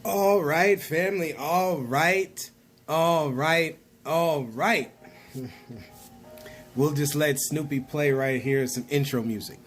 All right, family. All right. All right. All right. We'll just let Snoopy play right here, some intro music.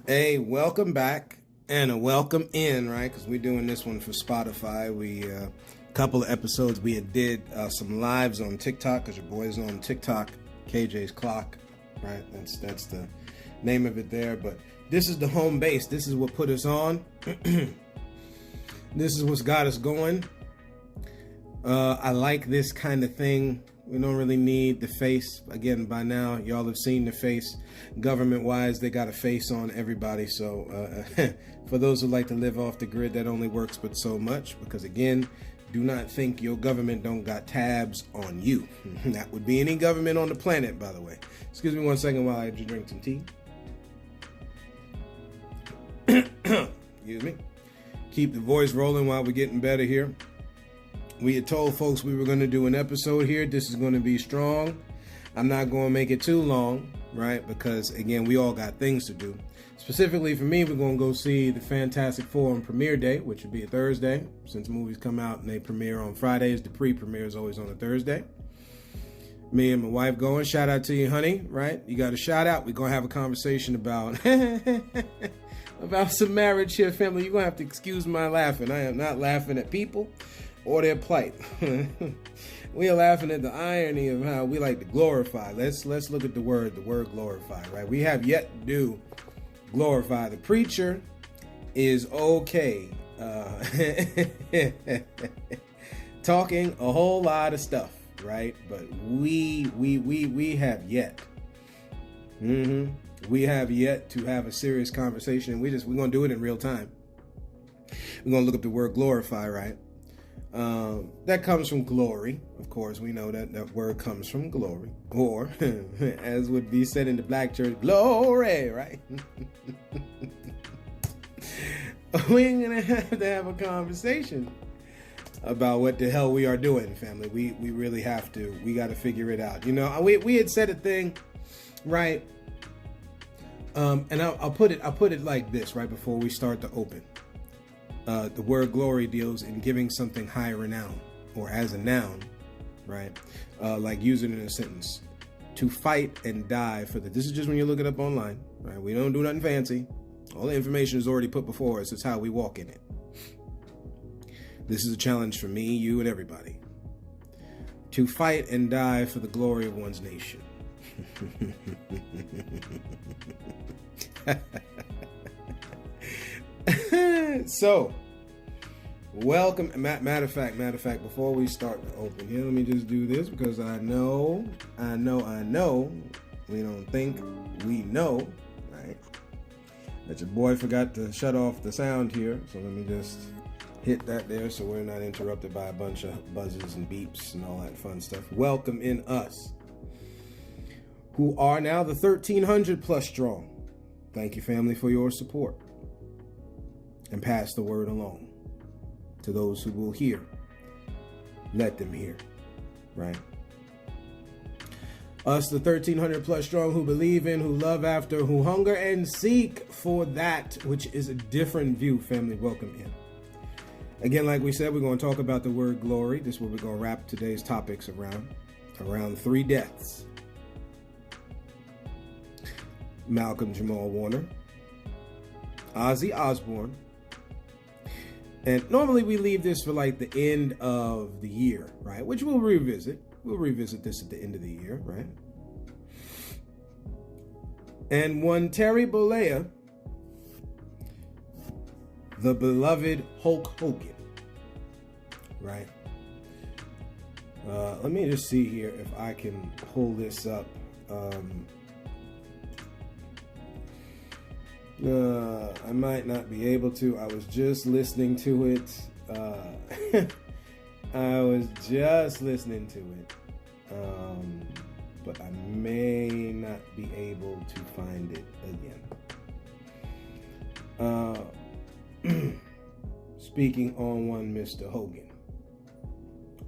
Hey, welcome back and a welcome in, right? Because we're doing this one for Spotify. A couple of episodes we did some lives on TikTok because your boy's on TikTok, KJ's Clock, right? That's the name of it there. But this is the home base. This is what put us on. This is what's got us going. I like this kind of thing. We don't really need the face. Again, by now, y'all have seen the face. Government-wise, they got a face on everybody. So for those who like to live off the grid, that only works but so much. Because again, do not think your government don't got tabs on you. That would be any government on the planet, by the way. Excuse me one second while I drink some tea. Excuse me. Keep the voice rolling while we're getting better here. We had told folks we were going to do an episode here. This is going to be strong. I'm not going to make it too long, right? Because, again, we all got things to do. Specifically for me, we're going to go see the Fantastic Four on premiere day, which would be a Thursday. Since movies come out and they premiere on Fridays, the pre-premiere is always on a Thursday. Me and my wife going. Shout out to you, honey, right? You got a shout out. We're going to have a conversation about some marriage here, family. You're going to have to excuse my laughing. I am not laughing at people or their plight. We are laughing at the irony of how we like to glorify. Let's look at the word glorify, right? We have yet to do glorify. The preacher is okay talking a whole lot of stuff, right? But we have yet. We have yet to have a serious conversation, and we're gonna do it in real time. We're gonna look up the word glorify, right? That comes from glory. Of course, we know that word comes from glory. Or, as would be said in the black church, glory, right? We're going to have a conversation about what the hell we are doing, family. We really have to. We got to figure it out. You know, we had said a thing, right? And I'll put it like this right before we start to open. The word glory deals in giving something high renown, or as a noun, right? Like use it in a sentence. To fight and die for this is just when you look it up online, right? We don't do nothing fancy. All the information is already put before us. It's how we walk in it. This is a challenge for me, you, and everybody. To fight and die for the glory of one's nation. So, welcome. Matter of fact, before we start to open here, let me just do this because I know, we don't think we know, right? That your boy forgot to shut off the sound here. So let me just hit that there so we're not interrupted by a bunch of buzzes and beeps and all that fun stuff. Welcome in us, who are now the 1,300 plus strong. Thank you, family, for your support. And pass the word along to those who will hear. Let them hear, right? Us, the 1,300 plus strong, who believe in, who love after, who hunger and seek for that which is a different view, family, welcome in. Again, like we said, we're going to talk about the word glory. This is what we're going to wrap today's topics around 3 deaths. Malcolm Jamal Warner, Ozzy Osbourne, and normally we leave this for like the end of the year, right? Which we'll revisit. We'll revisit this at the end of the year, right? And one Terry Bollea, the beloved Hulk Hogan, right? Let me just see here if I can pull this up. I might not be able to. I was just listening to it. I was just listening to it. but I may not be able to find it again. Speaking on one Mr. Hogan,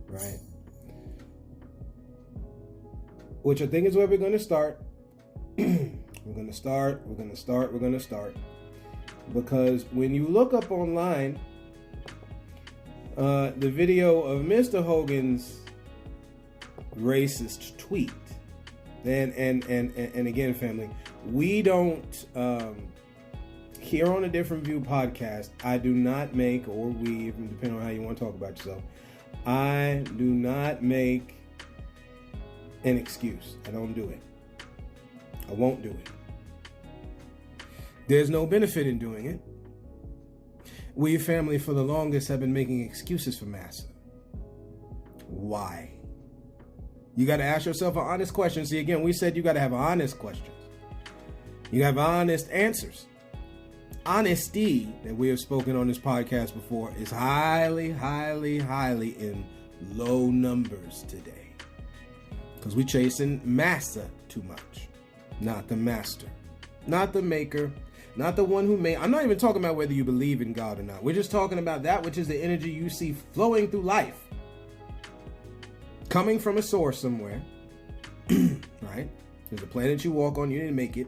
right? Which I think is where we're going to start. We're going to start. Because when you look up online, the video of Mr. Hogan's racist tweet, and again, family, we don't, here on a Different View podcast, I do not make, or we, depending on how you want to talk about yourself, I do not make an excuse. I don't do it. I won't do it. There's no benefit in doing it. We, family, for the longest have been making excuses for massa. Why? You got to ask yourself an honest question. See, again, we said you got to have honest questions. You have honest answers. Honesty, that we have spoken on this podcast before, is highly, highly, highly in low numbers today. Because we're chasing massa too much. Not the master. Not the maker. Not the one who made. I'm not even talking about whether you believe in God or not. We're just talking about that which is the energy you see flowing through life. Coming from a source somewhere. Right? There's a planet you walk on, you didn't make it.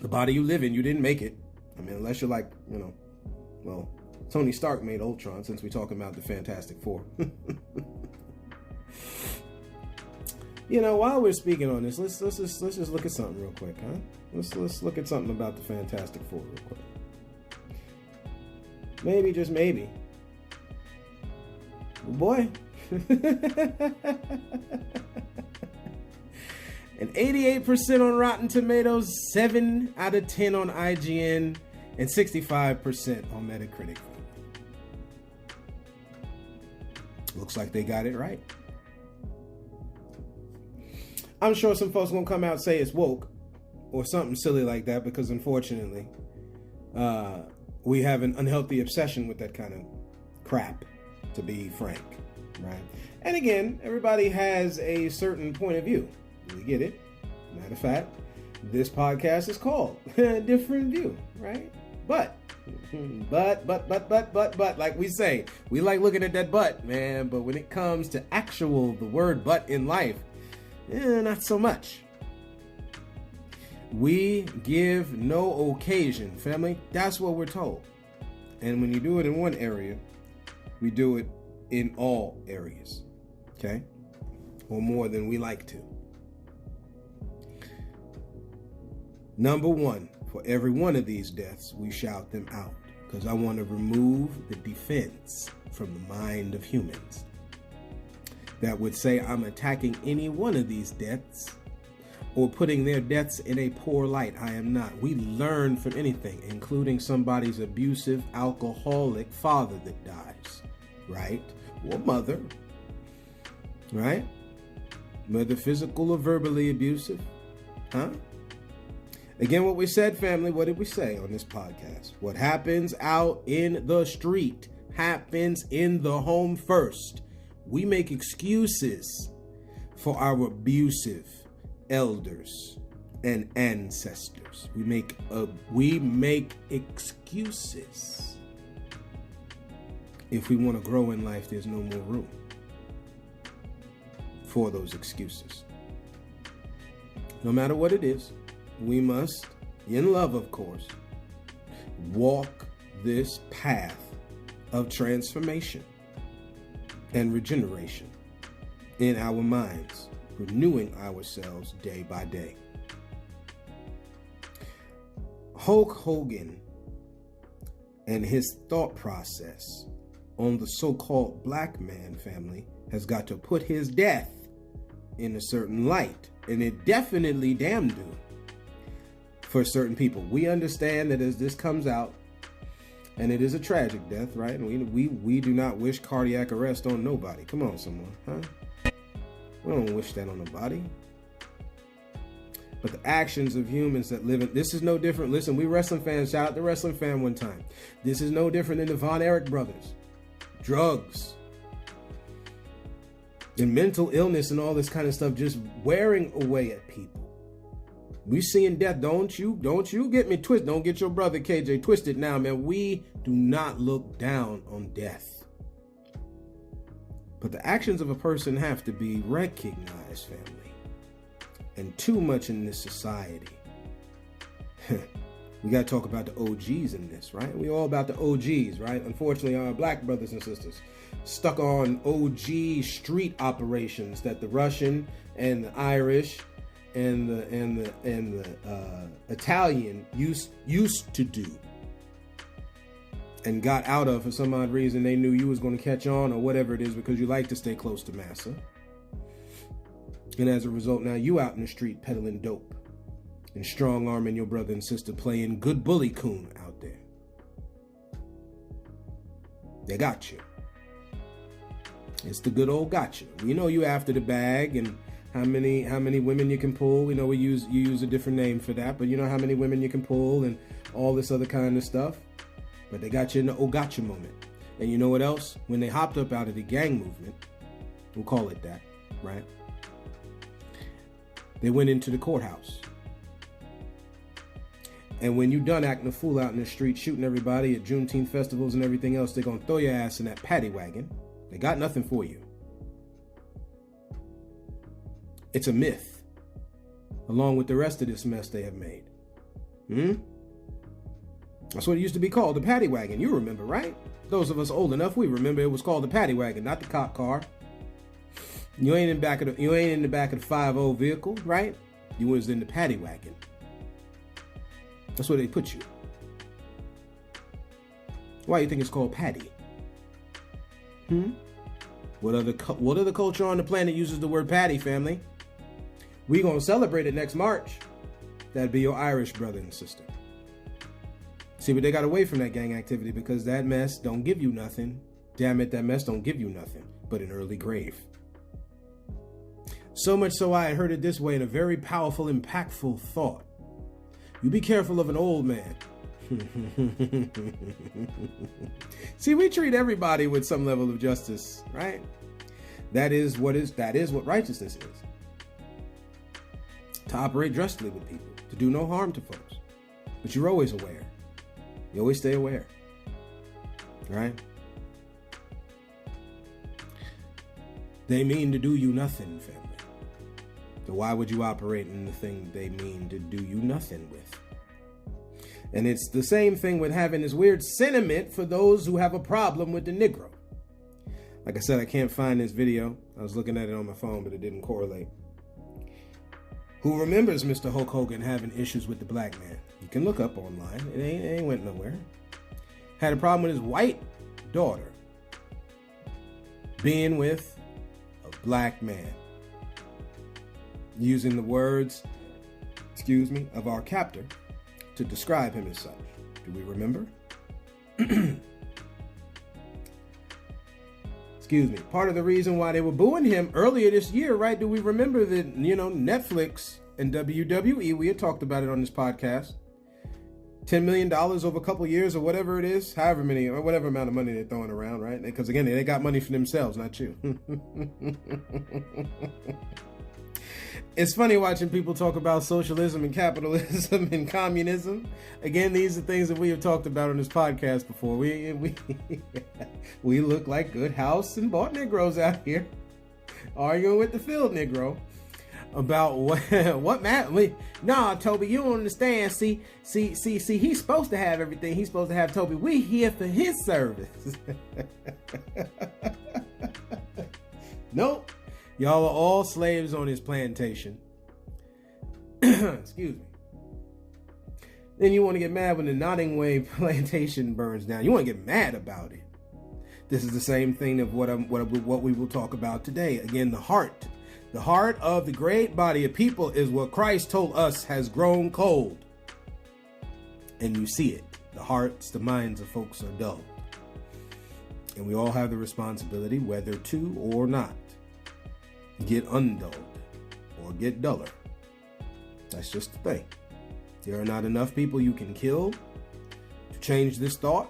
The body you live in, you didn't make it. I mean, unless you're like, well, Tony Stark made Ultron, since we're talking about the Fantastic Four. While we're speaking on this, let's just look at something real quick, huh? Let's look at something about the Fantastic Four real quick. Maybe, just maybe. Boy. An 88% on Rotten Tomatoes, 7 out of 10 on IGN, and 65% on Metacritic. Looks like they got it right. I'm sure some folks are going to come out and say it's woke or something silly like that, because unfortunately, we have an unhealthy obsession with that kind of crap, to be frank, right? And again, everybody has a certain point of view. We get it. Matter of fact, this podcast is called Different View, right? But, like we say, we like looking at that but, man. But when it comes to the word but in life, not so much. We give no occasion, family. That's what we're told. And when you do it in one area, we do it in all areas, okay? Or more than we like to. Number one, for every one of these deaths, we shout them out, because I want to remove the defense from the mind of humans that would say I'm attacking any one of these deaths or putting their deaths in a poor light. I am not. We learn from anything, including somebody's abusive, alcoholic father that dies, right? Or mother, right? Whether physical or verbally abusive, huh? Again, what we said, family, what did we say on this podcast? What happens out in the street happens in the home first. We make excuses for our abusive elders and ancestors. We make excuses. If we want to grow in life, there's no more room for those excuses. No matter what it is, we must, in love, of course, walk this path of transformation and regeneration in our minds, renewing ourselves day by day. Hulk Hogan and his thought process on the so-called black man, family, has got to put his death in a certain light, and it definitely damn do. For certain people, we understand that as this comes out, and it is a tragic death, right? And we do not wish cardiac arrest on nobody. Come on, someone, huh? We don't wish that on nobody. But the actions of humans that live in this is no different. Listen, we wrestling fans, shout out to Wrestling Fan one time. This is no different than the Von Erich brothers. Drugs. And mental illness and all this kind of stuff just wearing away at people. We seeing death. Don't you get me twisted. Don't get your brother KJ twisted now, man. We do not look down on death. But the actions of a person have to be recognized, family. And too much in this society. We got to talk about the OGs in this, right? We all about the OGs, right? Unfortunately, our black brothers and sisters stuck on OG street operations that the Russian and the Irish and the Italian used to do, and got out of for some odd reason. They knew you was going to catch on or whatever it is, because you like to stay close to massa. And as a result, now you out in the street peddling dope and strong arming your brother and sister, playing good bully coon out there. They got you. It's the good old gotcha. We know you after the bag and how many women you can pull. We know you use a different name for that, but you know how many women you can pull and all this other kind of stuff. But they got you in the oh gotcha moment. And you know what else? When they hopped up out of the gang movement, we'll call it that, right? They went into the courthouse. And when you done acting a fool out in the street, shooting everybody at Juneteenth festivals and everything else, they're going to throw your ass in that paddy wagon. They got nothing for you. It's a myth, along with the rest of this mess they have made. That's what it used to be called, the paddy wagon. You remember, right? Those of us old enough, we remember it was called the paddy wagon, not the cop car. You ain't in the back of the 5-0 vehicle, right? You was in the paddy wagon. That's where they put you. Why do you think it's called paddy? What other culture on the planet uses the word paddy, family? We gonna celebrate it next March. That'd be your Irish brother and sister. See, but they got away from that gang activity because that mess don't give you nothing. Damn it, that mess don't give you nothing but an early grave. So much so I heard it this way in a very powerful, impactful thought. You be careful of an old man. See, we treat everybody with some level of justice, right? That is what righteousness is. To operate justly with people, to do no harm to folks. But you're always aware. You always stay aware, right? They mean to do you nothing, family. So why would you operate in the thing they mean to do you nothing with? And it's the same thing with having this weird sentiment for those who have a problem with the Negro. Like I said, I can't find this video. I was looking at it on my phone, but it didn't correlate. Who remembers Mr. Hulk Hogan having issues with the black man? You can look up online. It ain't went nowhere. Had a problem with his white daughter being with a black man. Using the words, of our captor to describe him as such. Do we remember? Part of the reason why they were booing him earlier this year, right? Do we remember that, Netflix and WWE, we had talked about it on this podcast, $10 million over a couple years or whatever it is, whatever amount of money they're throwing around, right? Because again, they got money for themselves, not you. It's funny watching people talk about socialism and capitalism and communism. Again, these are things that we have talked about on this podcast before. We look like good house and bought Negroes out here arguing with the field Negro about what matter. Nah, Toby, you don't understand. See, he's supposed to have everything. He's supposed to have Toby. We here for his service. Nope. Y'all are all slaves on his plantation. Excuse me. Then you want to get mad when the Nottingway plantation burns down. You want to get mad about it. This is the same thing of what we will talk about today. Again, the heart. The heart of the great body of people is what Christ told us has grown cold. And you see it. The hearts, the minds of folks are dull. And we all have the responsibility, whether to or not, get undulled or get duller. That's just the thing. There are not enough people you can kill to change this thought.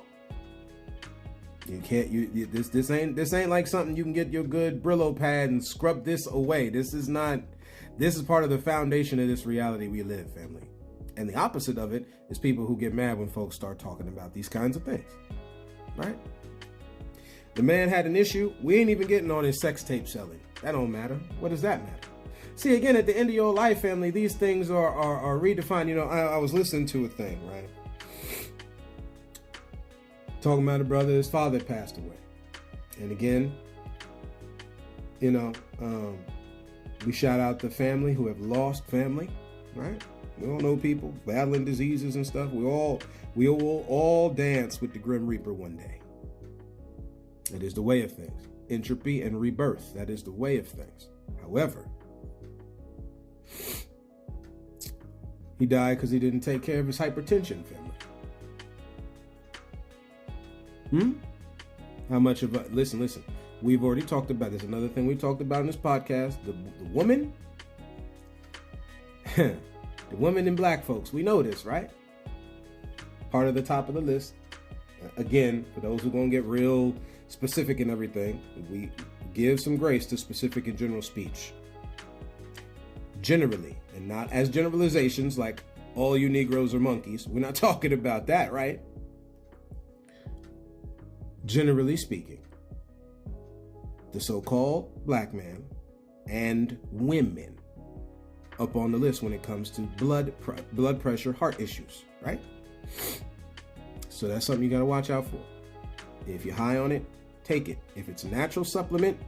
You can't. This ain't like something you can get your good Brillo pad and scrub this away. This is not. This is part of the foundation of this reality we live, family. And the opposite of it is people who get mad when folks start talking about these kinds of things, right? The man had an issue. We ain't even getting on his sex tape selling. That don't matter. What does that matter? See, again, at the end of your life, family, these things are redefined. You know, I was listening to a thing, right? Talking about a brother, his father passed away. And again, you know, we shout out the family who have lost family, right? We all know people battling diseases and stuff. We will all dance with the Grim Reaper one day. It is the way of things. Entropy and rebirth. That is the way of things. However, he died because he didn't take care of his hypertension, family. How much of a... Listen. We've already talked about this. Another thing we talked about in this podcast. The woman... the women and black folks. We know this, right? Part of the top of the list. Again, for those who are going to get real specific and everything, we give some grace to specific and general speech. Generally, and not as generalizations like all you Negroes are monkeys. We're not talking about that, right? Generally speaking, the so-called black man and women up on the list when it comes to blood pressure, heart issues, right? So that's something you got to watch out for. If you're high on it, take it. If it's a natural supplement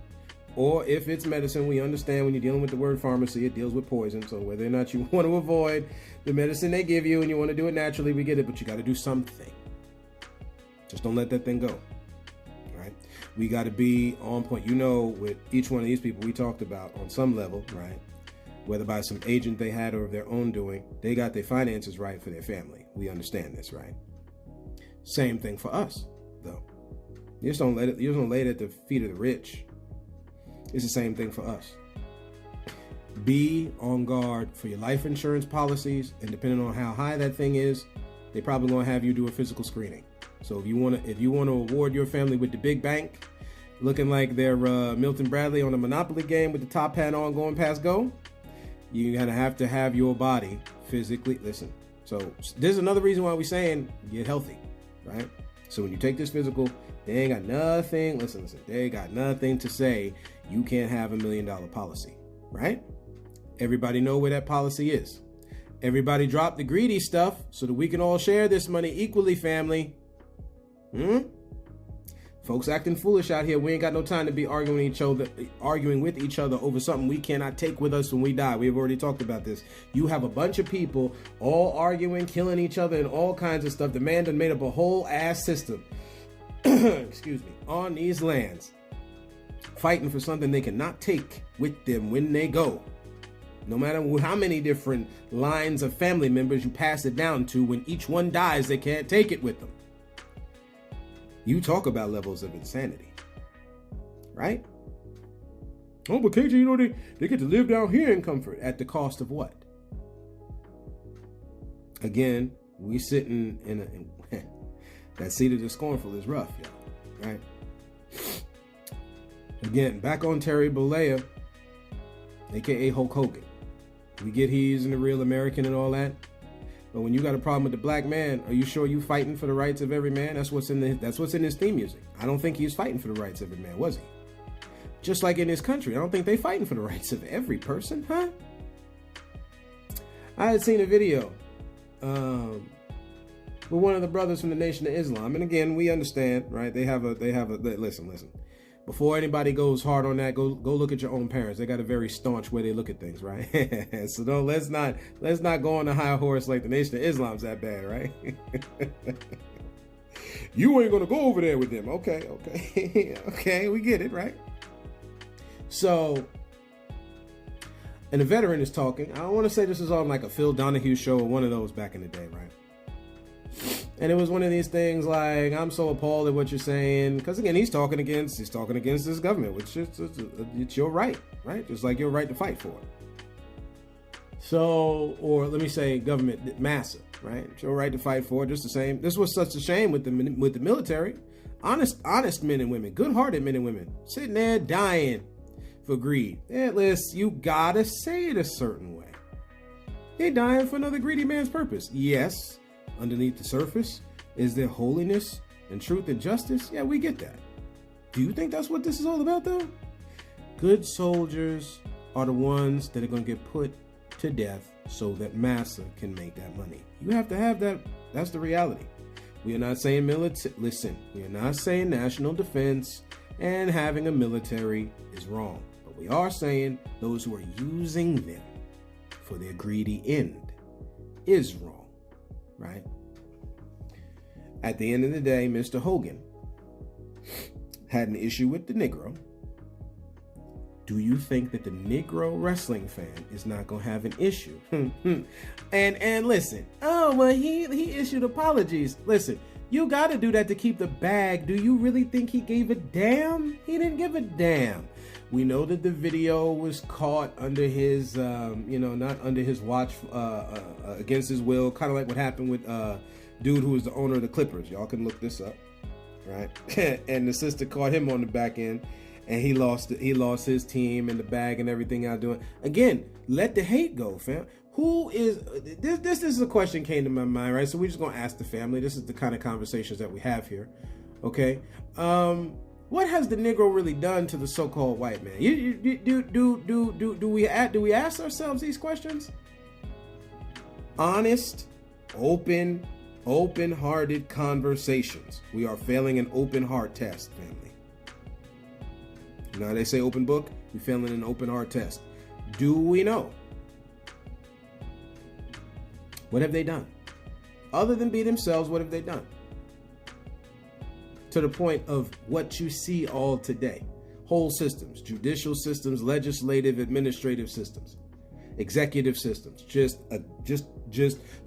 or if it's medicine, we understand when you're dealing with the word pharmacy, it deals with poison. So whether or not you want to avoid the medicine they give you and you want to do it naturally, we get it, but you got to do something. Just don't let that thing go. Right? We got to be on point. You know, with each one of these people we talked about on some level, right? Whether by some agent they had or of their own doing, they got their finances right for their family. We understand this, right? Same thing for us, though. You just don't lay it at the feet of the rich. It's the same thing for us. Be on guard for your life insurance policies, and depending on how high that thing is, they probably gonna have you do a physical screening. So if you wanna award your family with the big bank, looking like they're Milton Bradley on a Monopoly game with the top hat on going past go, you're gonna have to have your body physically. Listen. So there's another reason why we're saying get healthy, right? So when you take this physical, they ain't got nothing. Listen. They ain't got nothing to say you can't have $1 million policy, right? Everybody know where that policy is. Everybody drop the greedy stuff so that we can all share this money equally, family. Folks acting foolish out here. We ain't got no time to be arguing with each other over something we cannot take with us when we die. We've already talked about this. You have a bunch of people all arguing, killing each other, and all kinds of stuff. The man done made up a whole ass system, excuse me, on these lands, fighting for something they cannot take with them when they go. No matter how many different lines of family members you pass it down to, when each one dies, they can't take it with them. You talk about levels of insanity, right? Oh, but KJ, you know, they get to live down here in comfort at the cost of what? Again, we sitting in that seat of the scornful is rough, y'all, right? Again, back on Terry Bollea, aka Hulk Hogan. We get he's a real American and all that. But when you got a problem with the black man, are you sure you fighting for the rights of every man? That's what's in his theme music. I don't think he was fighting for the rights of every man, was he? Just like in this country, I don't think they fighting for the rights of every person, huh? I had seen a video with one of the brothers from the Nation of Islam, and again, we understand, right? They have a listen. Before anybody goes hard on that, go look at your own parents. They got a very staunch way they look at things, right? So let's not go on a high horse like the Nation of Islam's that bad, right? You ain't gonna go over there with them. Okay. Okay, we get it, right? So, and a veteran is talking. I don't want to say this is on like a Phil Donahue show or one of those back in the day, right? And it was one of these things like, I'm so appalled at what you're saying. Because again, he's talking against this government, which is it's your right? Just like your right to fight for it. So, or let me say government massa, right? It's your right to fight for it, just the same. This was such a shame with the military. Honest men and women, good-hearted men and women, sitting there dying for greed. Listen, you gotta say it a certain way. They're dying for another greedy man's purpose. Yes, underneath the surface, is there holiness and truth and justice? Yeah, we get that. Do you think that's what this is all about, though? Good soldiers are the ones that are going to get put to death so that massa can make that money. You have to have that. That's the reality. We are not saying military. Listen, we are not saying national defense and having a military is wrong. But we are saying those who are using them for their greedy end is wrong, right? At the end of the day, Mr. Hogan had an issue with the Negro. Do you think that the Negro wrestling fan is not going to have an issue? and listen, oh, well, he issued apologies. Listen, you got to do that to keep the bag. Do you really think he gave a damn? He didn't give a damn. We know that the video was caught under his, not under his watch, against his will, kind of like what happened with dude who was the owner of the Clippers. Y'all can look this up, right? And the sister caught him on the back end. And he lost his team and the bag and everything out doing. Again, let the hate go, fam. Who is this is a question came to my mind, right? So we're just gonna ask the family. This is the kind of conversations that we have here. Okay. What has the Negro really done to the so-called white man? Do we ask ourselves these questions? Honest, open-hearted conversations. We are failing an open heart test, family. Now they say open book, we're failing an open heart test. Do we know? What have they done? Other than be themselves, what have they done? To the point of what you see all today. Whole systems, judicial systems, legislative, administrative systems, executive systems, just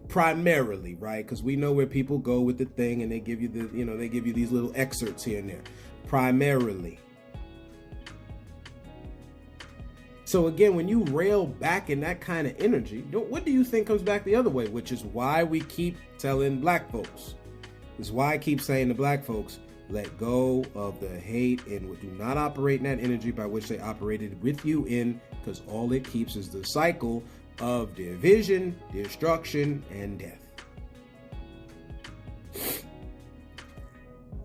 primarily, right? Because we know where people go with the thing and they give you they give you these little excerpts here and there. Primarily. So again, when you rail back in that kind of energy, what do you think comes back the other way? Which is why we keep telling black folks. It's why I keep saying to black folks, let go of the hate and do not operate in that energy by which they operated with you in, because all it keeps is the cycle of division, destruction, and death.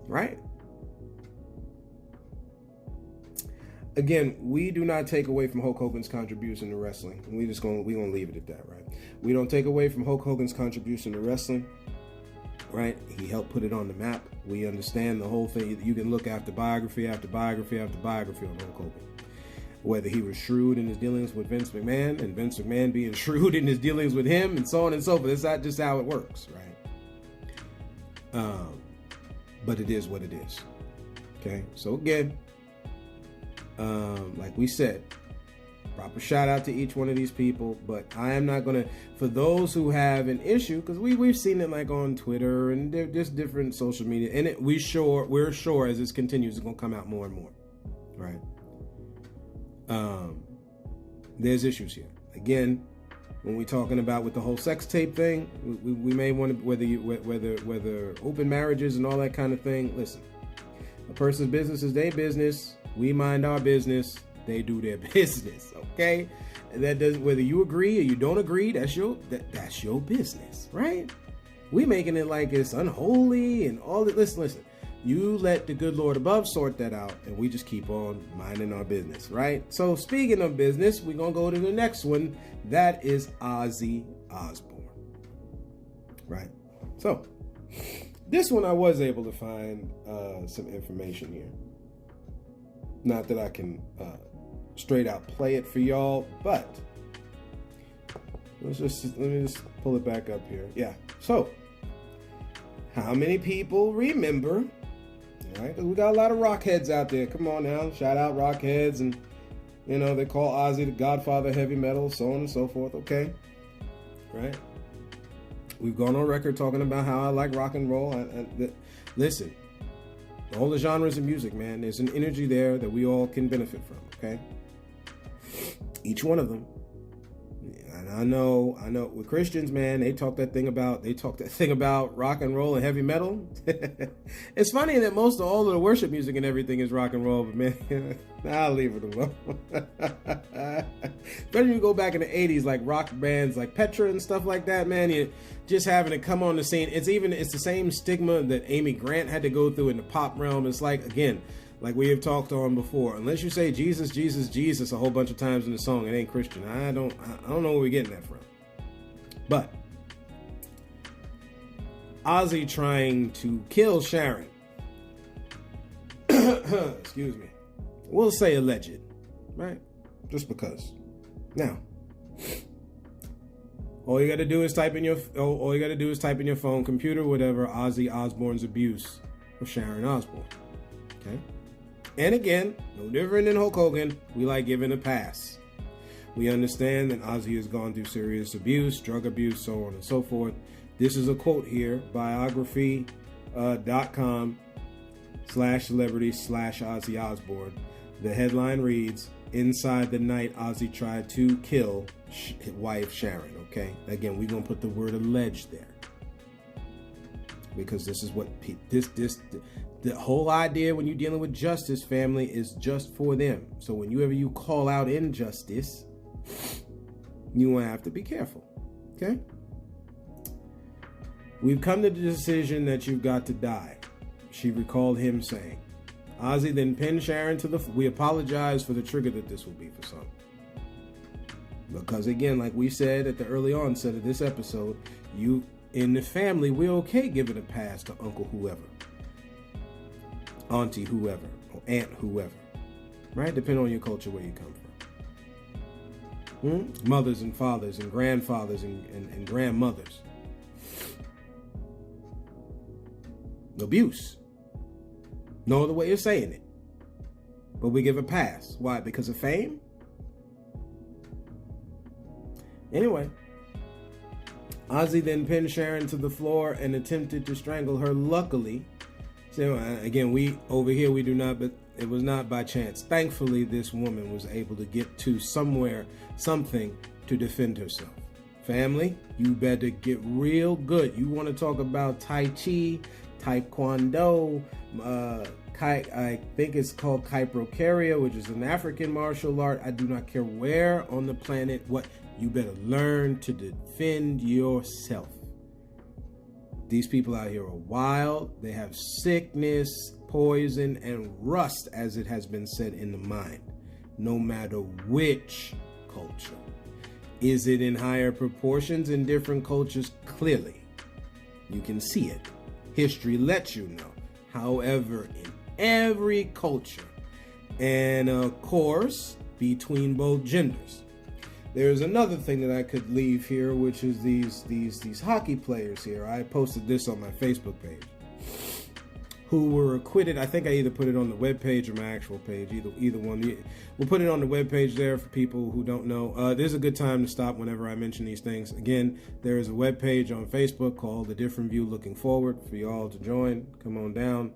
Right? Again, we do not take away from Hulk Hogan's contribution to wrestling. We're gonna leave it at that, right? We don't take away from Hulk Hogan's contribution to wrestling, right? He helped put it on the map. We understand the whole thing. You can look after biography after biography after biography on Hulk Hogan. Whether he was shrewd in his dealings with Vince McMahon and Vince McMahon being shrewd in his dealings with him and so on and so forth. It's not just how it works, right? But it is what it is. Okay, so again, like we said, proper shout out to each one of these people, but I am not gonna, for those who have an issue, because we've seen it like on Twitter and just different social media, and we're sure as this continues, it's gonna come out more and more, right? There's issues here. Again, when we're talking about with the whole sex tape thing, we may want to, whether open marriages and all that kind of thing. Listen, a person's business is their business. We mind our business. They do their business. Okay, and that doesn't, whether you agree or you don't agree, that's your business, right? We making it like it's unholy and all that. Listen. You let the good Lord above sort that out, and we just keep on minding our business, right? So speaking of business, we're going to go to the next one. That is Ozzy Osbourne, right? So this one I was able to find some information here. Not that I can straight out play it for y'all, but let me just pull it back up here. Yeah, so how many people remember... Right, because we got a lot of rock heads out there. Come on now, shout out rock heads, and they call Ozzy the Godfather of heavy metal, so on and so forth. Okay, right? We've gone on record talking about how I like rock and roll. Listen, all the genres of music, man. There's an energy there that we all can benefit from. Okay, each one of them. And I know. With Christians, man, they talk that thing about rock and roll and heavy metal. It's funny that most of all of the worship music and everything is rock and roll, but man, I'll leave it alone. Especially you go back in the 80s, like rock bands like Petra and stuff like that, man, you just having it come on the scene. It's the same stigma that Amy Grant had to go through in the pop realm. It's like, again, like we have talked on before, unless you say Jesus, Jesus, Jesus a whole bunch of times in the song, it ain't Christian. I don't know where we're getting that from. But Ozzy trying to kill Sharon. Excuse me. We'll say alleged, right? Just because. Now, all you got to do is type in your phone, computer, whatever, Ozzy Osbourne's abuse of Sharon Osbourne. Okay? And again, no different than Hulk Hogan, we like giving a pass. We understand that Ozzy has gone through serious abuse, drug abuse, so on and so forth. This is a quote here, biography.com/celebrity/Ozzy Osbourne. The headline reads, "Inside the night, Ozzy tried to kill his wife Sharon." Okay, again, we're gonna put the word alleged there because this is what the whole idea when you're dealing with justice, family, is just for them. So whenever you call out injustice, you want to have to be careful. Okay? "We've come to the decision that you've got to die," she recalled him saying. Ozzy then pinned Sharon to the floor. "We apologize for the trigger that this will be for some." Because again, like we said at the early onset of this episode, you in the family, we're okay giving a pass to uncle whoever, auntie whoever, or aunt whoever, right? Depending on your culture, where you come from. Mothers and fathers and grandfathers and grandmothers. Abuse. No other way of saying it. But we give a pass. Why? Because of fame? Anyway, Ozzy then pinned Sharon to the floor and attempted to strangle her. Luckily, so again, we do not, but it was not by chance. Thankfully, this woman was able to get to something to defend herself. Family, you better get real good. You want to talk about Tai Chi, Taekwondo, I think it's called Kyprokaria, which is an African martial art. I do not care where on the planet, what, you better learn to defend yourself. These people out here are wild. They have sickness, poison, and rust, as it has been said, in the mind. No matter which culture. Is it in higher proportions in different cultures? Clearly. You can see it. History lets you know. However, in every culture, and of course, between both genders. There's another thing that I could leave here, which is these hockey players here. I posted this on my Facebook page, who were acquitted. I think I either put it on the webpage or my actual page, either one. We'll put it on the webpage there for people who don't know. There's a good time to stop whenever I mention these things. Again, there is a webpage on Facebook called The Different View Looking Forward for you all to join. Come on down.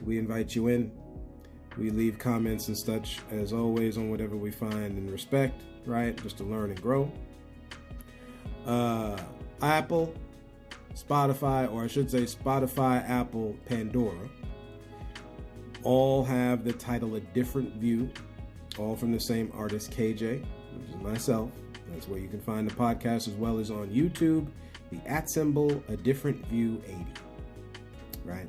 We invite you in. We leave comments and such, as always, on whatever we find and respect, right? Just to learn and grow. Apple, Spotify, or I should say Spotify, Apple, Pandora, all have the title A Different View, all from the same artist, KJ, which is myself. That's where you can find the podcast, as well as on YouTube, the @ A Different View 80, right?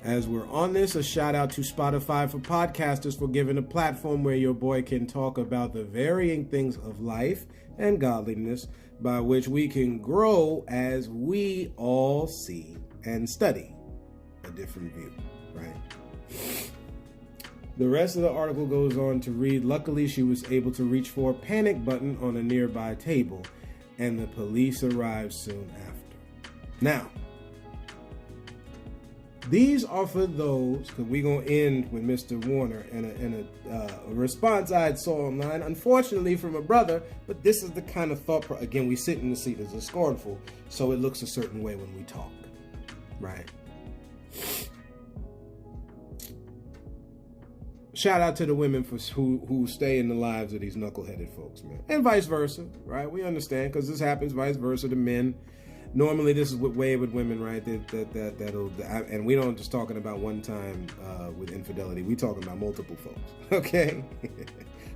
As we're on this, a shout out to Spotify for podcasters for giving a platform where your boy can talk about the varying things of life and godliness by which we can grow as we all see and study a different view, right? The rest of the article goes on to read, luckily she was able to reach for a panic button on a nearby table, and the police arrived soon after. Now, these are for those, because we're going to end with Mr. Warner and a response I had saw online, unfortunately from a brother, but this is the kind of thought, again, we sit in the seat as a scornful, so it looks a certain way when we talk, right? shout out to the women who stay in the lives of these knuckleheaded folks, man, and vice versa, right? We understand because this happens vice versa to men. Normally, this is way with women, right? And we don't just talking about one time with infidelity. We talking about multiple folks, okay?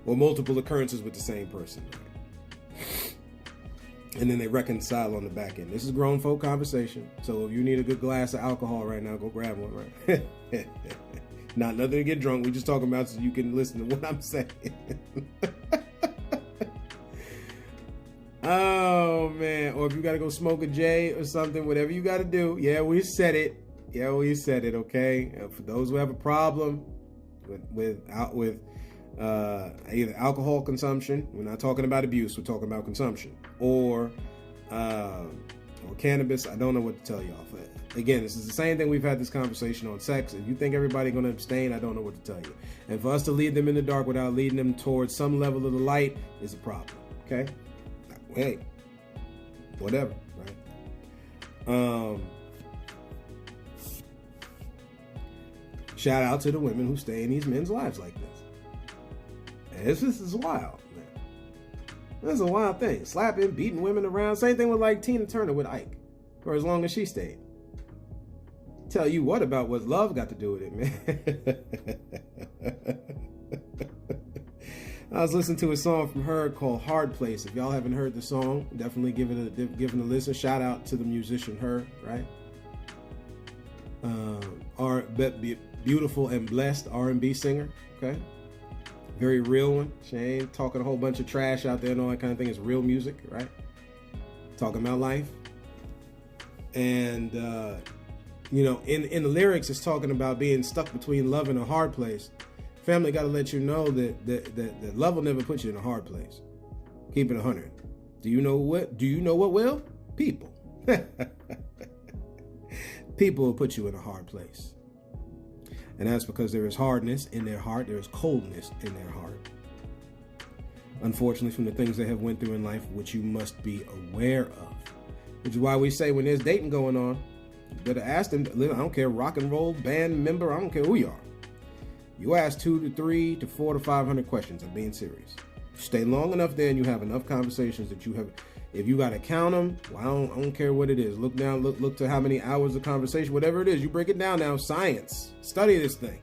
Or multiple occurrences with the same person, right? And then they reconcile on the back end. This is grown folk conversation. So if you need a good glass of alcohol right now, go grab one, right? Not nothing to get drunk. We just talking about so you can listen to what I'm saying. Oh, man. Or if you got to go smoke a J or something, whatever you got to do. Yeah, we said it. Yeah, we said it, okay? For those who have a problem with either alcohol consumption, we're not talking about abuse, we're talking about consumption, or cannabis, I don't know what to tell y'all. Again, this is the same thing we've had this conversation on sex. If you think everybody's going to abstain, I don't know what to tell you. And for us to lead them in the dark without leading them towards some level of the light is a problem, okay? Hey, whatever, right? Shout out to the women who stay in these men's lives like this. And this is wild, man. This is a wild thing. Slapping, beating women around. Same thing with like Tina Turner with Ike, for as long as she stayed. Tell you what about what love got to do with it, man. I was listening to a song from her called Hard Place. If y'all haven't heard the song, definitely give it a listen. Shout out to the musician Her, right? Our beautiful and blessed R&B singer, okay? Very real one. She ain't talking a whole bunch of trash out there and all that kind of thing. It's real music, right? Talking about life. And, in the lyrics, it's talking about being stuck between love and a hard place. Family got to let you know that love will never put you in a hard place. Keep it 100. Do you know what will? People. People will put you in a hard place. And that's because there is hardness in their heart. There is coldness in their heart. Unfortunately, from the things they have went through in life, which you must be aware of. Which is why we say when there's dating going on, you better ask them. I don't care, rock and roll band member. I don't care who you are. You ask 200 to 300 to 400 to 500 questions. I'm being serious. Stay long enough there and you have enough conversations that you have. If you got to count them, well, I don't care what it is. Look down, look to how many hours of conversation, whatever it is. You break it down now. Science. Study this thing.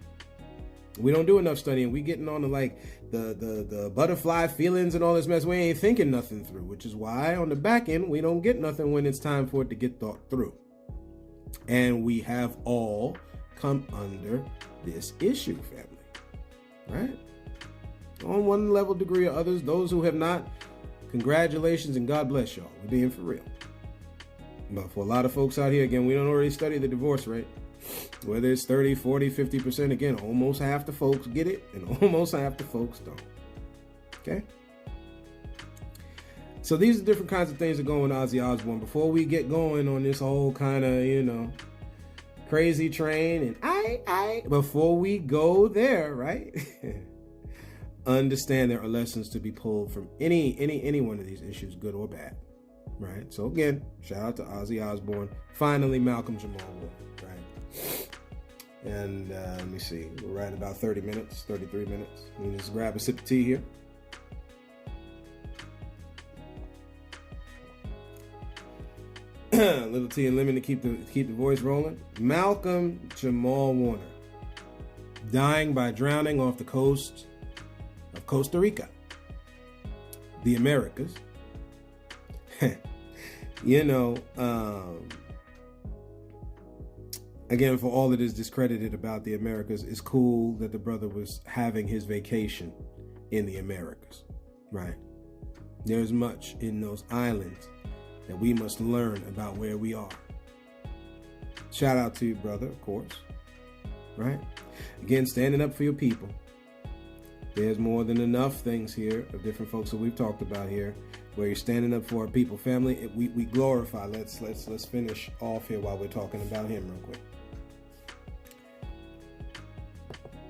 We don't do enough studying. We getting on to like the butterfly feelings and all this mess. We ain't thinking nothing through, which is why on the back end, we don't get nothing when it's time for it to get thought through. And we have all come under this issue, family, right? On one level, degree, or others, those who have not, congratulations and God bless y'all. We're being for real. But for a lot of folks out here, again, we don't already study the divorce rate. Whether it's 30, 40, 50%, again, almost half the folks get it and almost half the folks don't. Okay? So these are different kinds of things that go on Ozzy Osbourne. Before we get going on this whole kind of, crazy train and before we go there, right? Understand there are lessons to be pulled from any one of these issues, good or bad, right? So again, shout out to Ozzy Osbourne. Finally, Malcolm Jamal Warner, right? And let me see, we're right about 33 minutes. Let me just grab a sip of tea here. A little tea and lemon to keep the voice rolling. Malcolm Jamal Warner, dying by drowning off the coast of Costa Rica, the Americas. Again, for all that is discredited about the Americas, it's cool that the brother was having his vacation in the Americas, right? There's much in those islands that we must learn about where we are. Shout out to you, brother, of course, right? Again, standing up for your people. There's more than enough things here of different folks that we've talked about here where you're standing up for our people. Family, we glorify. Let's finish off here while we're talking about him real quick.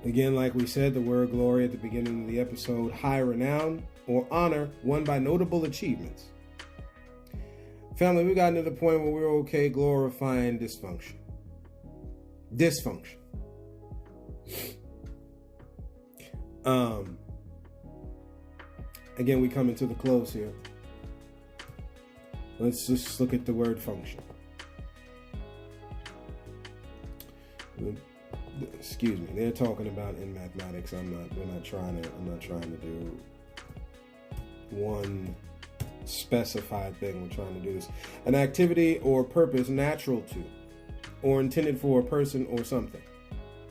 Again, like we said, the word glory at the beginning of the episode, high renown or honor won by notable achievements. Family, we got to the point where we're okay glorifying dysfunction. Again, we come into the close here. Let's just look at the word function. Excuse me. They're talking about in mathematics. I'm not trying to do one specified thing. We're trying to do this. An activity or purpose natural to or intended for a person or something.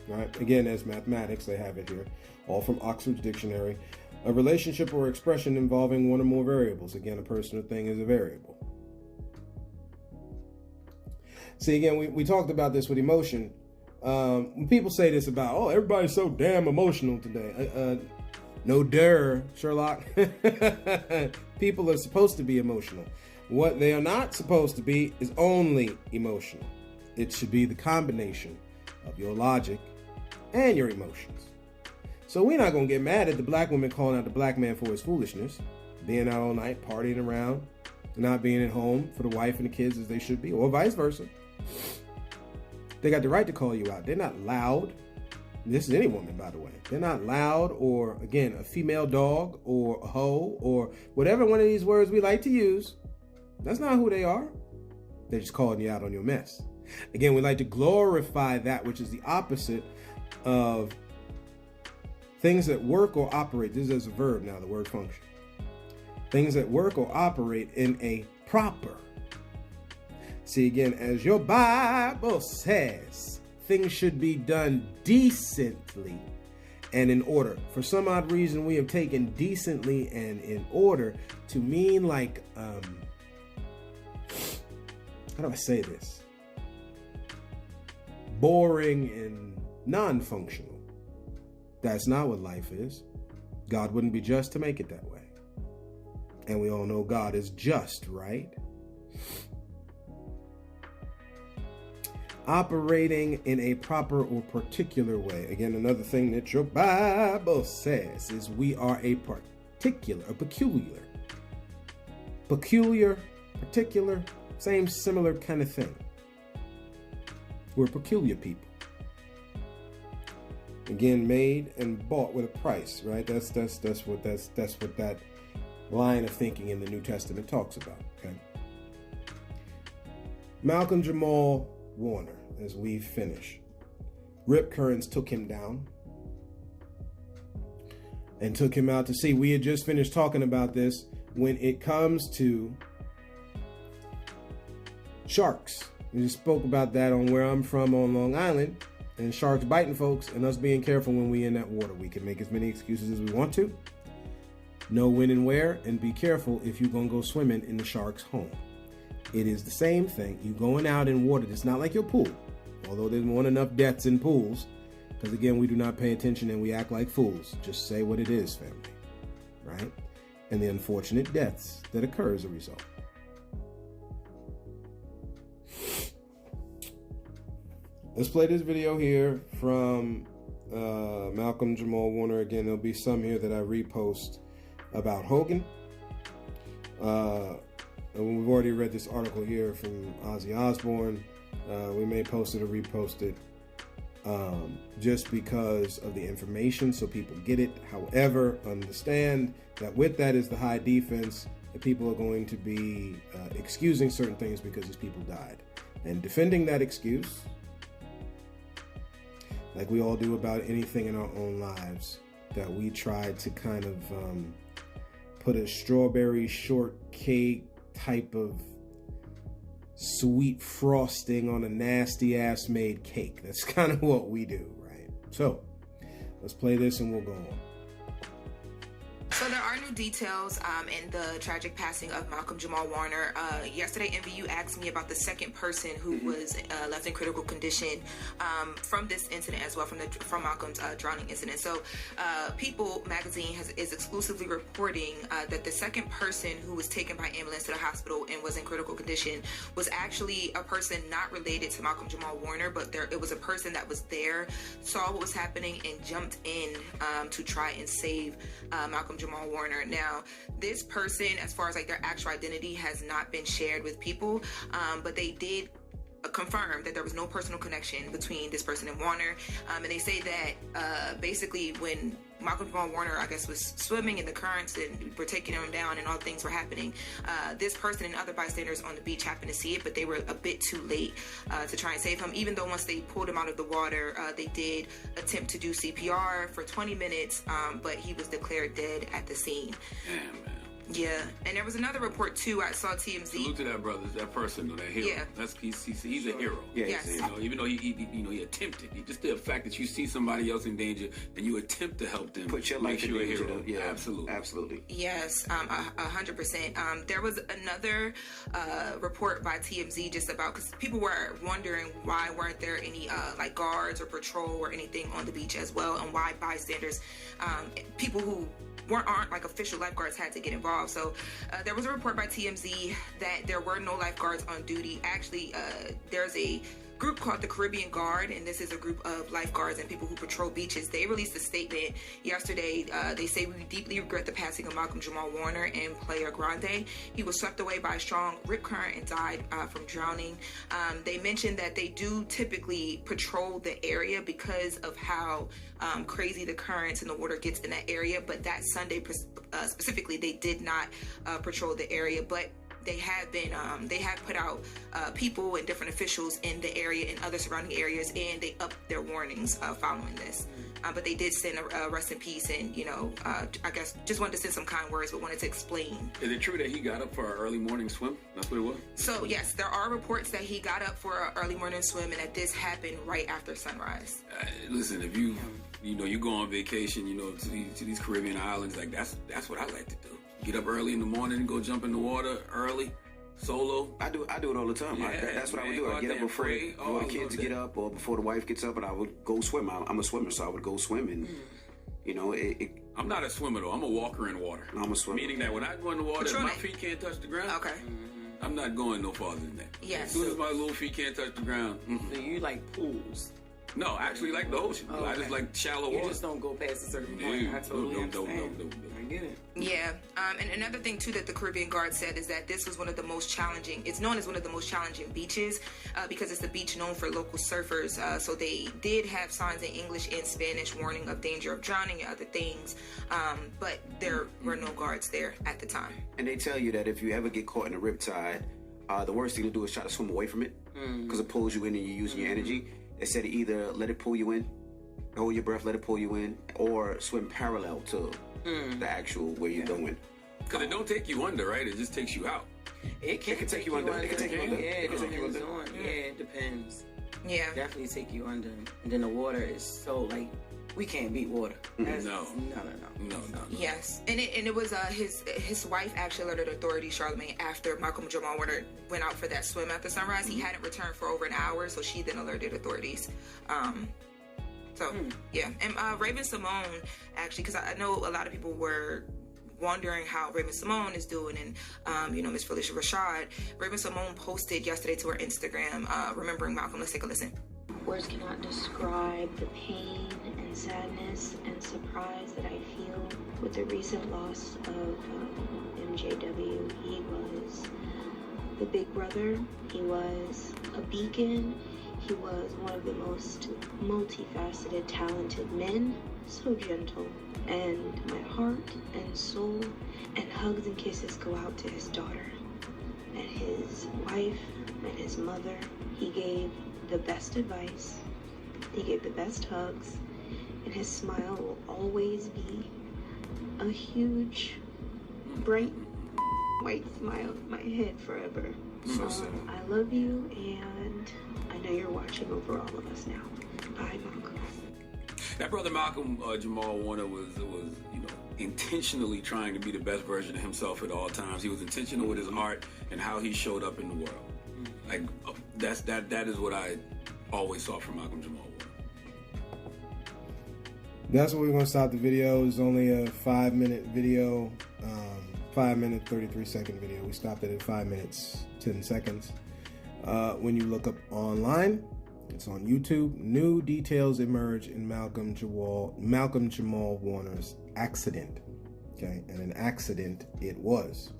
Right? Again, as mathematics, they have it here. All from Oxford's Dictionary. A relationship or expression involving one or more variables. Again, a person or thing is a variable. See, again, we talked about this with emotion. When people say this about, oh, everybody's so damn emotional today. No duh, Sherlock. People are supposed to be emotional. What they are not supposed to be is only emotional. It should be the combination of your logic and your emotions. So we're not going to get mad at the black woman calling out the black man for his foolishness, being out all night, partying around, not being at home for the wife and the kids as they should be, or vice versa. They got the right to call you out. They're not loud. This is any woman, by the way. They're not loud or, again, a female dog or a hoe or whatever one of these words we like to use. That's not who they are. They're just calling you out on your mess. Again, we like to glorify that which is the opposite of things that work or operate. This is a verb now, the word function. Things that work or operate in a proper. See, again, as your Bible says, things should be done decently and in order. For some odd reason, we have taken decently and in order to mean like, how do I say this? Boring and non-functional. That's not what life is. God wouldn't be just to make it that way. And we all know God is just, right? Operating in a proper or particular way. Again, another thing that your Bible says is we are a particular, same similar kind of thing. We're peculiar people. Again, made and bought with a price, right? That's what that line of thinking in the New Testament talks about. Okay. Malcolm Jamal Warner, as we finish. Rip Currens took him down and took him out to sea. We had just finished talking about this when it comes to sharks. We just spoke about that on where I'm from on Long Island, and sharks biting folks and us being careful when we in that water. We can make as many excuses as we want to. Know when and where, and be careful if you're going to go swimming in the shark's home. It is the same thing. You going out in water. It's not like your pool. Although there's more than enough deaths in pools. Because again, we do not pay attention and we act like fools. Just say what it is, family. Right? And the unfortunate deaths that occur as a result. Let's play this video here from Malcolm Jamal Warner. Again, there'll be some here that I repost about Hogan. And we've already read this article here from Ozzy Osbourne. We may post it or repost it just because of the information so people get it. However, understand that with that is the high defense that people are going to be excusing certain things because these people died. And defending that excuse, like we all do about anything in our own lives, that we try to kind of put a strawberry shortcake type of sweet frosting on a nasty ass made cake. That's kind of what we do, right? So let's play this and we'll go on. So there are new details in the tragic passing of Malcolm Jamal Warner. Yesterday, MVU asked me about the second person who was left in critical condition from this incident as well, from Malcolm's drowning incident. So People magazine is exclusively reporting that the second person who was taken by ambulance to the hospital and was in critical condition was actually a person not related to Malcolm Jamal Warner, but it was a person that was there, saw what was happening, and jumped in to try and save Malcolm Jamal Warner. Now, this person, as far as like their actual identity, has not been shared with people, but they did confirm that there was no personal connection between this person and Warner, and they say that basically when Malcolm Jamal Warner, I guess, was swimming in the currents and were taking him down, and all things were happening. This person and other bystanders on the beach happened to see it, but they were a bit too late to try and save him. Even though once they pulled him out of the water, they did attempt to do CPR for 20 minutes, but he was declared dead at the scene. Damn, man. Yeah, and there was another report too. I saw TMZ. Salute to that brother, that person, that hero. Yeah. He's a hero. Yeah, Yes. You know, even though he attempted, just the fact that you see somebody else in danger and you attempt to help them, Put your makes life in you a danger. hero. Yeah, Absolutely. Yes, 100%. There was another report by TMZ just about, because people were wondering why weren't there any like guards or patrol or anything on the beach as well, and why bystanders, people who aren't like official lifeguards, had to get involved. So there was a report by TMZ that there were no lifeguards on duty. Actually, there's a group called the Caribbean Guard, and this is a group of lifeguards and people who patrol beaches. They released a statement yesterday. They say, "We deeply regret the passing of Malcolm Jamal Warner in Playa Grande. He was swept away by a strong rip current and died from drowning." They mentioned that they do typically patrol the area because of how crazy the currents and the water gets in that area, but that Sunday specifically, they did not patrol the area. But they have put out people and different officials in the area and other surrounding areas, and they upped their warnings following this. But they did send a rest in peace, and I guess just wanted to send some kind words, but wanted to explain. Is it true that he got up for an early morning swim? That's what it was? So yes, there are reports that he got up for an early morning swim, and that this happened right after sunrise. Listen, if you go on vacation, to these Caribbean islands, like that's what I like to do. Get up early in the morning and go jump in the water early, solo. I do it all the time. Yeah, That's what I would man, do. go I out get there up and before pray. the I kids love get that. up, or before the wife gets up, and I would go swim. I'm a swimmer, so I would go swim, and I'm not a swimmer though. I'm a walker in water. I'm a swimmer. Meaning that when I go in the water, if my feet can't touch the ground, Okay. I'm not going no farther than that. Yes. As soon as my little feet can't touch the ground, So you like pools? no, I actually like the ocean. Oh, I just okay. like shallow You water. just don't go past a certain point. I totally No. understand. I get it. Yeah, and another thing too that the Caribbean Guard said is that this was one of the most challenging. It's known as one of the most challenging beaches because it's a beach known for local surfers. So they did have signs in English and Spanish warning of danger of drowning and other things, but there were no guards there at the time. And they tell you that if you ever get caught in a riptide, the worst thing to do is try to swim away from it, because it pulls you in and you're using your energy. They said either let it pull you in, hold your breath, let it pull you in, or swim parallel to the actual where you're going. Because it don't take you under, right? It just takes you out. It can take you under. It can take you under. Yeah, It can take you depends under. on. Yeah, it depends. Yeah. Definitely take you under. And then the water is so like we can't beat water. That's, No. No. Yes, and it was his wife actually alerted authorities, Charlemagne, after Malcolm Jamal Warner went out for that swim after sunrise. He hadn't returned for over an hour, so she then alerted authorities. Yeah, and Raven Simone actually, because I know a lot of people were wondering how Raven Simone is doing, and Miss Felicia Rashad. Raven Simone posted yesterday to her Instagram, remembering Malcolm. Let's take a listen. Words cannot describe the pain and sadness and surprise that I feel with the recent loss of MJW. He was the big brother. He was a beacon. He was one of the most multifaceted, talented men. So gentle. And my heart and soul and hugs and kisses go out to his daughter and his wife and his mother. He gave the best advice, he gave the best hugs, and his smile will always be a huge, bright, white smile in my head forever. So sad. I love you, and I know you're watching over all of us now. Bye, Malcolm. That brother Malcolm Jamal Warner was intentionally trying to be the best version of himself at all times. He was intentional with his art and how he showed up in the world. Like that is what I always saw from Malcolm Jamal Warner. That's what we're going to stop the video. It's only a 5-minute video, 5-minute, 33-second video. We stopped it at 5 minutes, 10 seconds. When you look up online, it's on YouTube. New details emerge in Malcolm Jamal Warner's accident. Okay, and an accident it was.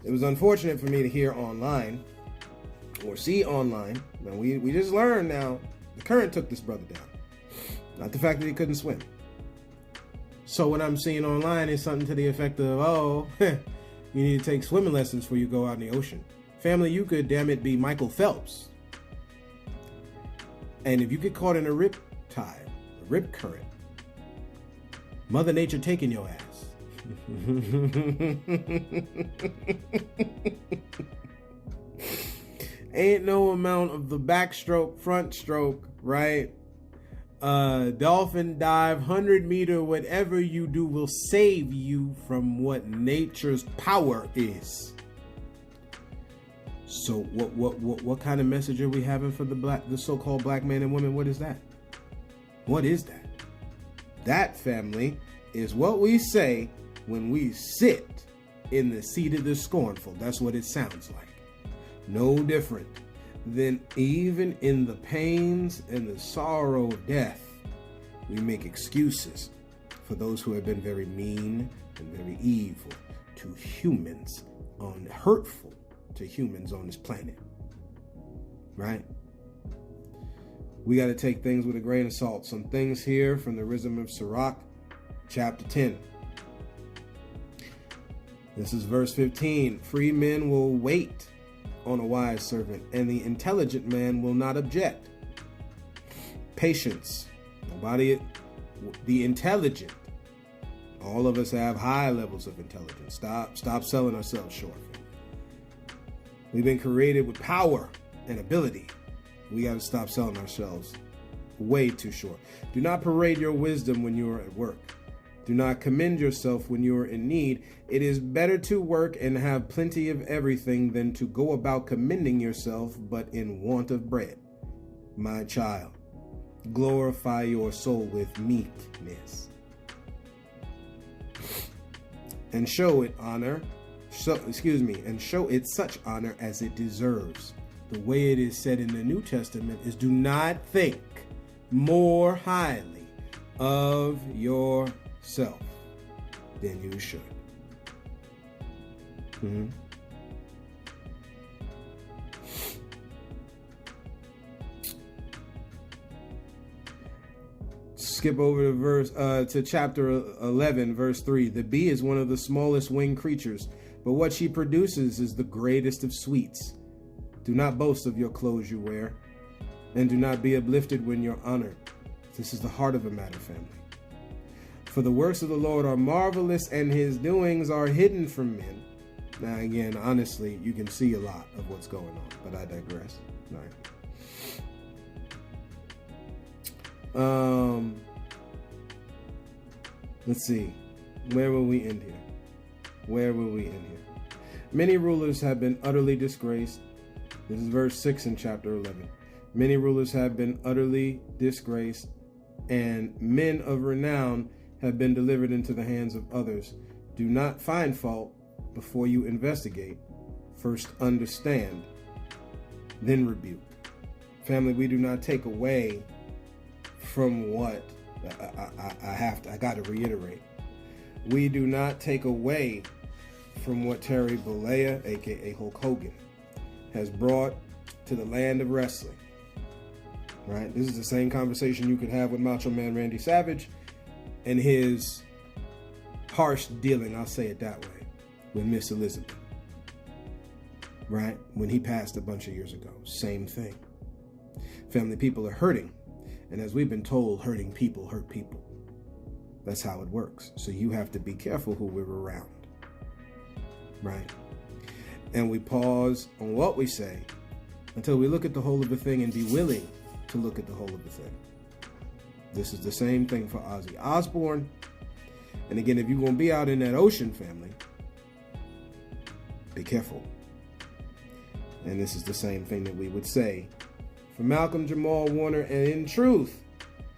It was unfortunate for me to hear online or see online. Now we just learned now the current took this brother down, not the fact that he couldn't swim. So what I'm seeing online is something to the effect of, oh, you need to take swimming lessons before you go out in the ocean. Family, you could, damn it, be Michael Phelps. And if you get caught in a rip tide, a rip current, Mother Nature taking your ass. Ain't no amount of the backstroke, front stroke, right? Dolphin dive, 100-meter, whatever you do will save you from what nature's power is. So what kind of message are we having for the so-called black men and women? What is that? What is that? That, family, is what we say when we sit in the seat of the scornful. That's what it sounds like. No different than even in the pains and the sorrow of death, we make excuses for those who have been very mean and very evil to humans, hurtful to humans on this planet. Right? We got to take things with a grain of salt. Some things here from the Wisdom of Sirach, chapter 10. This is verse 15. Free men will wait on a wise servant, and the intelligent man will not object. Patience. The intelligent. All of us have high levels of intelligence. Stop selling ourselves short. We've been created with power and ability. We got to stop selling ourselves way too short. Do not parade your wisdom when you are at work. Do not commend yourself when you are in need. It is better to work and have plenty of everything than to go about commending yourself but in want of bread. My child, glorify your soul with meekness and show it such honor as it deserves. The way it is said in the New Testament is, do not think more highly of yourself than you should. Skip over to chapter 11, verse 3. The bee is one of the smallest winged creatures, but what she produces is the greatest of sweets. Do not boast of your clothes you wear, and do not be uplifted when you're honored. This is the heart of the matter, family. For the works of the Lord are marvelous, and his doings are hidden from men. Now, again, honestly, you can see a lot of what's going on, but I digress. All right. Let's see. Where will we end here? Many rulers have been utterly disgraced. This is verse 6 in chapter 11. Many rulers have been utterly disgraced, and men of renown have been delivered into the hands of others. Do not find fault before you investigate. First understand, then rebuke. Family, we do not take away from what I got to reiterate. We do not take away from what Terry Bollea, aka Hulk Hogan, has brought to the land of wrestling. Right? This is the same conversation you could have with Macho Man Randy Savage and his harsh dealing, I'll say it that way, with Miss Elizabeth. Right? When he passed a bunch of years ago. Same thing. Family, people are hurting. And as we've been told, hurting people hurt people. That's how it works. So you have to be careful who we're around. Right? And we pause on what we say until we look at the whole of the thing and be willing to look at the whole of the thing. This is the same thing for Ozzy Osbourne. And again, if you're going to be out in that ocean, family, be careful. And this is the same thing that we would say for Malcolm Jamal Warner. And in truth,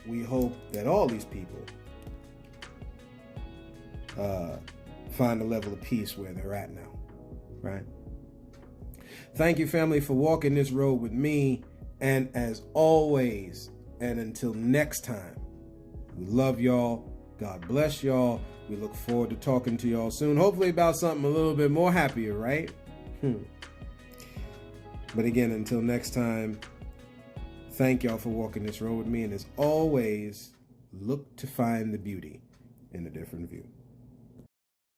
we hope that all these people find a level of peace where they're at now. Right? Thank you, family, for walking this road with me. And as always, and until next time, we love y'all. God bless y'all. We look forward to talking to y'all soon. Hopefully about something a little bit more happier, right? But again, until next time, thank y'all for walking this road with me. And as always, look to find the beauty in a different view.